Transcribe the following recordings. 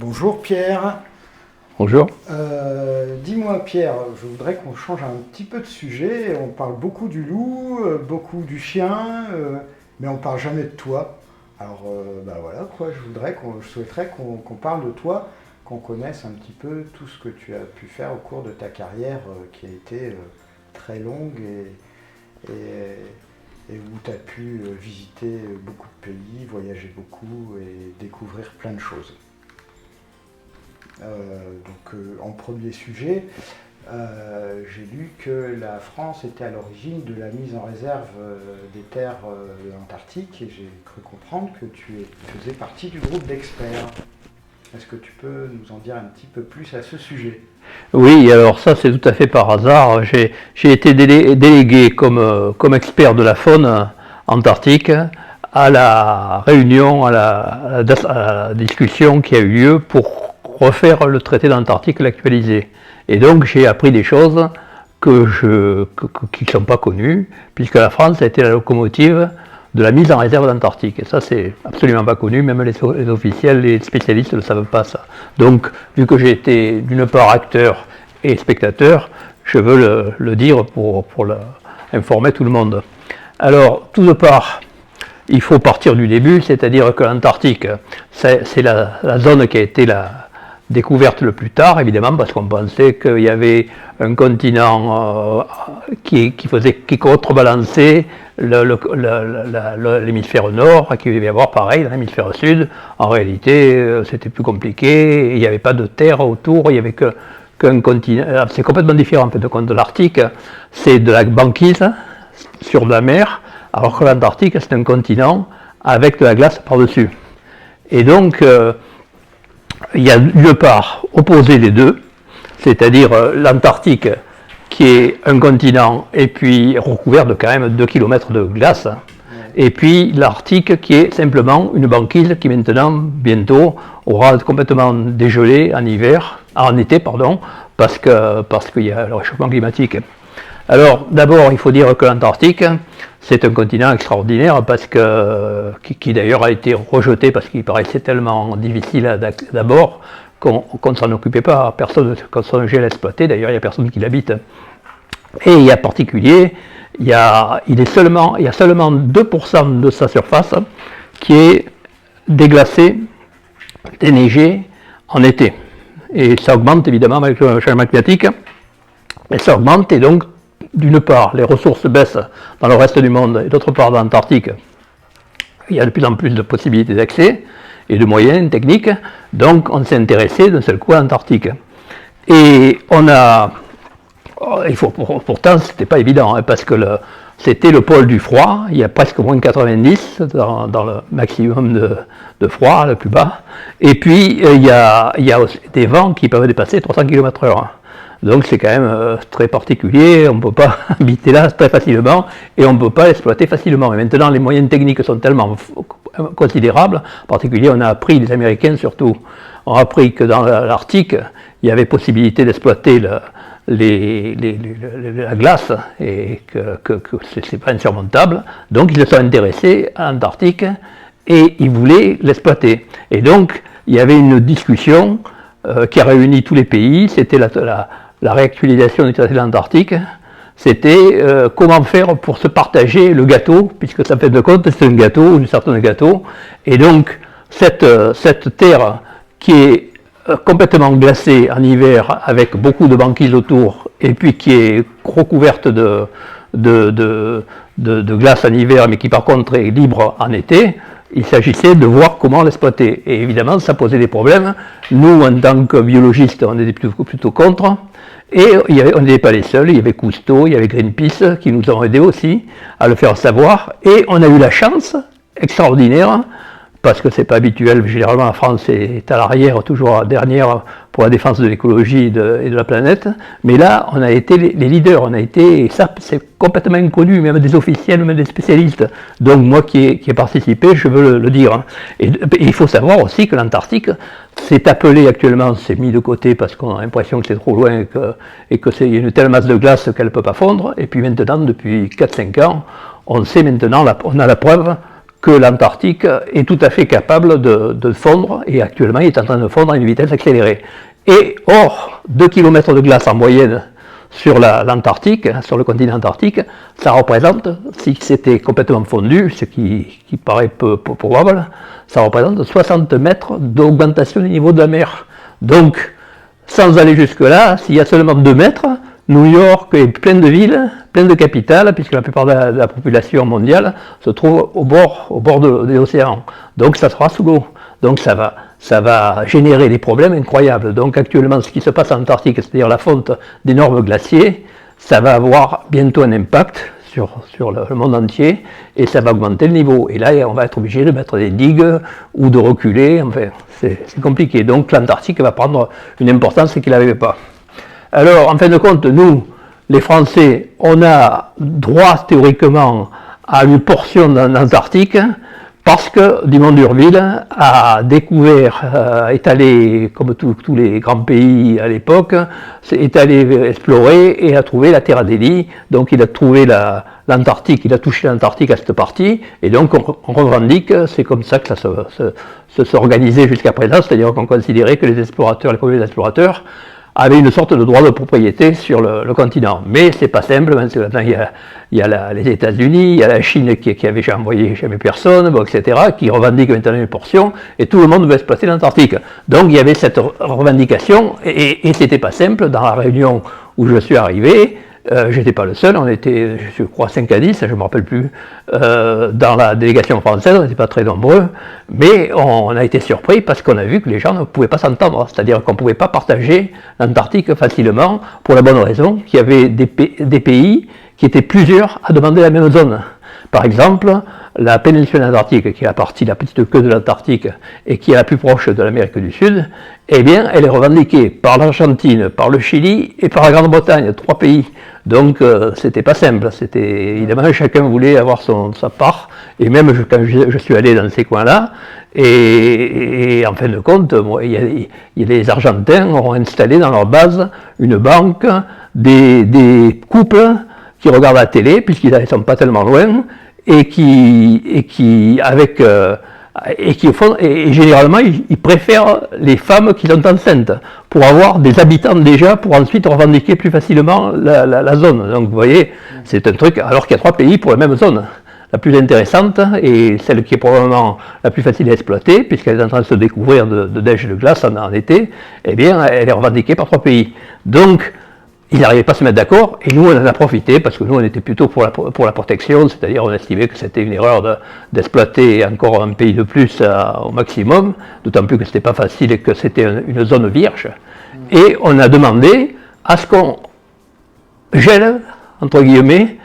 Bonjour Pierre. Bonjour. Dis-moi Pierre, je voudrais qu'on change un petit peu de sujet. On parle beaucoup du loup, beaucoup du chien, mais on parle jamais de toi. Alors voilà quoi, je souhaiterais qu'on parle de toi, qu'on connaisse un petit peu tout ce que tu as pu faire au cours de ta carrière qui a été très longue et où tu as pu visiter beaucoup de pays, voyager beaucoup et découvrir plein de choses. En premier sujet, j'ai lu que la France était à l'origine de la mise en réserve des terres de l'Antarctique et j'ai cru comprendre que tu faisais partie du groupe d'experts. Est-ce que tu peux nous en dire un petit peu plus à ce sujet? Oui, alors ça c'est tout à fait par hasard. J'ai été délégué comme expert de la faune antarctique à la réunion, à la discussion qui a eu lieu pour refaire le traité d'Antarctique, l'actualiser. Et donc j'ai appris des choses qui ne sont pas connues, puisque la France a été la locomotive de la mise en réserve d'Antarctique. Et ça, c'est absolument pas connu, même les officiels, les spécialistes ne le savent pas ça. Donc, vu que j'ai été d'une part acteur et spectateur, je veux le dire pour informer tout le monde. Alors, tout de part, il faut partir du début, c'est-à-dire que l'Antarctique, c'est la zone qui a été la découverte le plus tard, évidemment, parce qu'on pensait qu'il y avait un continent qui contrebalançait l'hémisphère nord, qu'il devait y avoir pareil dans l'hémisphère sud. En réalité, c'était plus compliqué, il n'y avait pas de terre autour, il n'y avait qu'un continent. C'est complètement différent en fait, de l'Arctique, c'est de la banquise sur de la mer, alors que l'Antarctique, c'est un continent avec de la glace par-dessus. Et donc, il y a d'une part opposé les deux, c'est-à-dire l'Antarctique qui est un continent et puis recouvert de quand même 2 km de glace, et puis l'Arctique qui est simplement une banquise qui maintenant, bientôt, aura complètement dégelé en été, parce qu'il y a le réchauffement climatique. Alors d'abord il faut dire que l'Antarctique c'est un continent extraordinaire qui d'ailleurs a été rejeté parce qu'il paraissait tellement difficile d'abord qu'on ne s'en occupait pas, personne ne songeait à l'exploiter, d'ailleurs il n'y a personne qui l'habite. Et il y a particulier, il y a seulement 2% de sa surface qui est déglacée, déneigée en été. Et ça augmente évidemment avec le changement climatique, et ça augmente et donc d'une part, les ressources baissent dans le reste du monde, et d'autre part, dans l'Antarctique, il y a de plus en plus de possibilités d'accès et de moyens techniques, donc on s'est intéressé d'un seul coup à l'Antarctique. Et pourtant, c'était pas évident, parce que c'était le pôle du froid, il y a presque moins de 90 dans le maximum de froid, le plus bas, et puis il y a aussi des vents qui peuvent dépasser 300 km/h. Donc c'est quand même très particulier, on ne peut pas habiter là très facilement et on ne peut pas l'exploiter facilement. Et maintenant les moyens techniques sont tellement considérables, en particulier on a appris, les Américains surtout, ont appris que dans l'Arctique, il y avait possibilité d'exploiter la glace et que c'est pas insurmontable. Donc ils se sont intéressés à l'Antarctique et ils voulaient l'exploiter. Et donc il y avait une discussion qui a réuni tous les pays, c'était la réactualisation du traité de l'Antarctique, c'était comment faire pour se partager le gâteau, puisque ça fait de compte, c'est un gâteau, une sorte de gâteau, et donc cette terre qui est complètement glacée en hiver avec beaucoup de banquise autour, et puis qui est recouverte de glace en hiver, mais qui par contre est libre en été, il s'agissait de voir comment l'exploiter. Et évidemment, ça posait des problèmes. Nous, en tant que biologistes, on était plutôt contre. Et on n'était pas les seuls. Il y avait Cousteau, il y avait Greenpeace qui nous ont aidés aussi à le faire savoir. Et on a eu la chance extraordinaire, parce que c'est pas habituel. Généralement, la France est à l'arrière, toujours dernière pour la défense de l'écologie et de la planète. Mais là, on a été les leaders. Et ça, c'est complètement inconnu, même des officiels, même des spécialistes. Donc moi qui ai participé, je veux le dire. Et il faut savoir aussi que l'Antarctique s'est appelé actuellement, c'est mis de côté parce qu'on a l'impression que c'est trop loin et qu'il y a une telle masse de glace qu'elle ne peut pas fondre. Et puis maintenant, depuis 4-5 ans, on sait maintenant, on a la preuve que l'Antarctique est tout à fait capable de fondre, et actuellement il est en train de fondre à une vitesse accélérée. Et or, 2 km de glace en moyenne sur l'Antarctique, sur le continent antarctique, ça représente, si c'était complètement fondu, ce qui paraît peu probable, ça représente 60 mètres d'augmentation du niveau de la mer. Donc, sans aller jusque-là, s'il y a seulement 2 mètres, New York est plein de villes, plein de capitales, puisque la plupart de la population mondiale se trouve au bord de l'océan. Donc ça sera sous l'eau. Donc ça va générer des problèmes incroyables. Donc actuellement, ce qui se passe en Antarctique, c'est-à-dire la fonte d'énormes glaciers, ça va avoir bientôt un impact sur le monde entier, et ça va augmenter le niveau. Et là, on va être obligé de mettre des digues ou de reculer. Enfin, c'est compliqué. Donc l'Antarctique va prendre une importance qu'il n'avait pas. Alors, en fin de compte, nous, les Français, on a droit théoriquement à une portion d'Antarctique, parce que Dumont d'Urville a découvert, est allé, comme tous les grands pays à l'époque, est allé explorer et a trouvé la Terre Adélie. Donc il a trouvé l'Antarctique, il a touché l'Antarctique à cette partie, et donc on revendique, c'est comme ça que ça s'organisait jusqu'à présent, c'est-à-dire qu'on considérait que les explorateurs, les premiers explorateurs, avait une sorte de droit de propriété sur le continent. Mais c'est pas simple, maintenant il y a les États-Unis, il y a la Chine qui avait jamais personne, bon, etc., qui revendique maintenant une portion, et tout le monde veut exploiter l'Antarctique. Donc il y avait cette revendication, et c'était pas simple. Dans la réunion où je suis arrivé, j'étais pas le seul, on était, je crois, 5 à 10, je me rappelle plus, dans la délégation française, on n'était pas très nombreux, mais on a été surpris parce qu'on a vu que les gens ne pouvaient pas s'entendre, c'est-à-dire qu'on ne pouvait pas partager l'Antarctique facilement, pour la bonne raison qu'il y avait des pays qui étaient plusieurs à demander la même zone. Par exemple, la péninsule antarctique, qui est la petite queue de l'Antarctique, et qui est la plus proche de l'Amérique du Sud, eh bien, elle est revendiquée par l'Argentine, par le Chili et par la Grande-Bretagne, 3 pays. Donc, c'était pas simple. Évidemment, chacun voulait avoir sa part, et même quand je suis allé dans ces coins-là, et en fin de compte, les Argentins ont installé dans leur base une banque, des couples qui regardent la télé, puisqu'ils ne sont pas tellement loin, et généralement ils préfèrent les femmes qui sont enceintes pour avoir des habitants déjà, pour ensuite revendiquer plus facilement la zone. Donc vous voyez, c'est un truc, alors qu'il y a 3 pays pour la même zone. La plus intéressante et celle qui est probablement la plus facile à exploiter, puisqu'elle est en train de se découvrir de neige de glace en été, eh bien elle est revendiquée par 3 pays. Donc ils n'arrivaient pas à se mettre d'accord, et nous on en a profité, parce que nous on était plutôt pour la protection, c'est-à-dire on estimait que c'était une erreur d'exploiter encore un pays de plus au maximum, d'autant plus que c'était pas facile et que c'était une zone vierge. Et on a demandé à ce qu'on gèle, entre guillemets,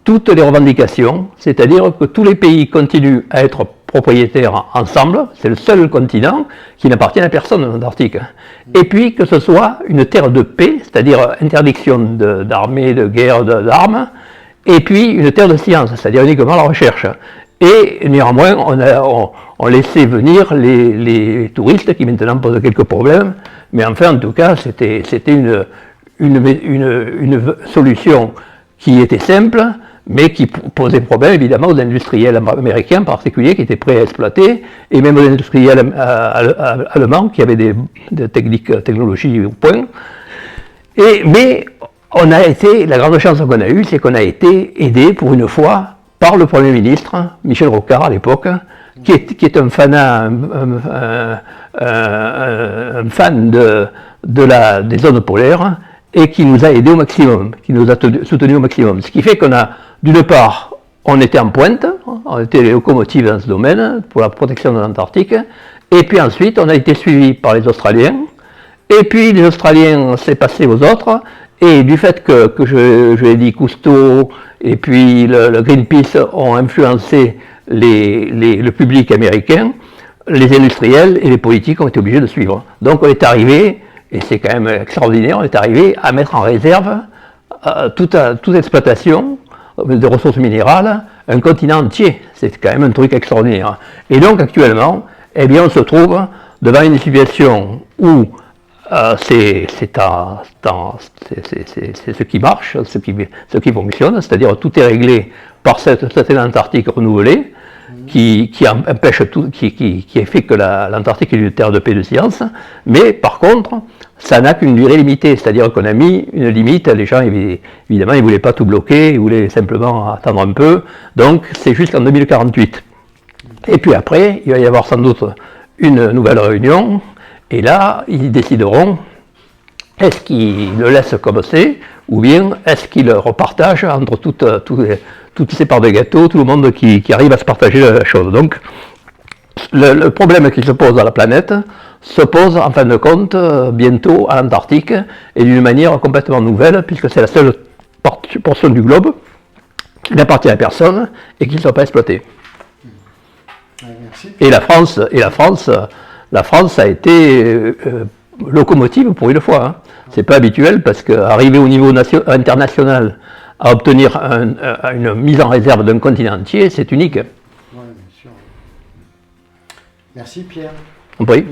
toutes les revendications, c'est-à-dire que tous les pays continuent à être propriétaires ensemble, c'est le seul continent qui n'appartient à personne en Antarctique. Et puis que ce soit une terre de paix, c'est-à-dire interdiction d'armée, de guerre, d'armes, et puis une terre de science, c'est-à-dire uniquement la recherche. Et néanmoins, on laissait venir les touristes qui maintenant posent quelques problèmes, mais enfin en tout cas c'était une solution qui était simple, mais qui posait problème évidemment aux industriels américains en particulier, qui étaient prêts à exploiter, et même aux industriels allemands qui avaient des technologies au point. Mais la grande chance qu'on a eue, c'est qu'on a été aidé pour une fois par le Premier ministre, Michel Rocard à l'époque, qui est un fan des zones polaires, et qui nous a aidés au maximum, qui nous a soutenus au maximum. Ce qui fait qu'on a, d'une part, on était en pointe, on était les locomotives dans ce domaine pour la protection de l'Antarctique, et puis ensuite on a été suivis par les Australiens, et puis les Australiens s'est passé aux autres, et du fait que je l'ai dit, Cousteau et puis le Greenpeace ont influencé le public américain, les industriels et les politiques ont été obligés de suivre. Donc on est arrivé, et c'est quand même extraordinaire, on est arrivé à mettre en réserve toute exploitation de ressources minérales, un continent entier. C'est quand même un truc extraordinaire. Et donc actuellement, eh bien, on se trouve devant une situation où c'est ce qui marche, ce qui fonctionne, c'est-à-dire tout est réglé par cette Antarctique renouvelée, qui empêche tout, qui fait que l'Antarctique est une terre de paix de science, mais par contre, ça n'a qu'une durée limitée, c'est-à-dire qu'on a mis une limite, les gens évidemment ils ne voulaient pas tout bloquer, ils voulaient simplement attendre un peu, donc c'est jusqu'en 2048. Et puis après, il va y avoir sans doute une nouvelle réunion, et là, ils décideront est-ce qu'ils le laissent comme c'est, ou bien est-ce qu'ils le repartagent entre toutes ces parts de gâteau, tout le monde qui arrive à se partager la chose. Donc, le problème qui se pose à la planète se pose en fin de compte bientôt à l'Antarctique, et d'une manière complètement nouvelle, puisque c'est la seule portion du globe qui n'appartient à personne et qui ne soit pas exploitée. Merci. Et la France a été locomotive pour une fois. Hein. C'est pas habituel parce qu'arriver au niveau international à obtenir une mise en réserve d'un continent entier, c'est unique. Oui, bien sûr. Merci Pierre. Oui.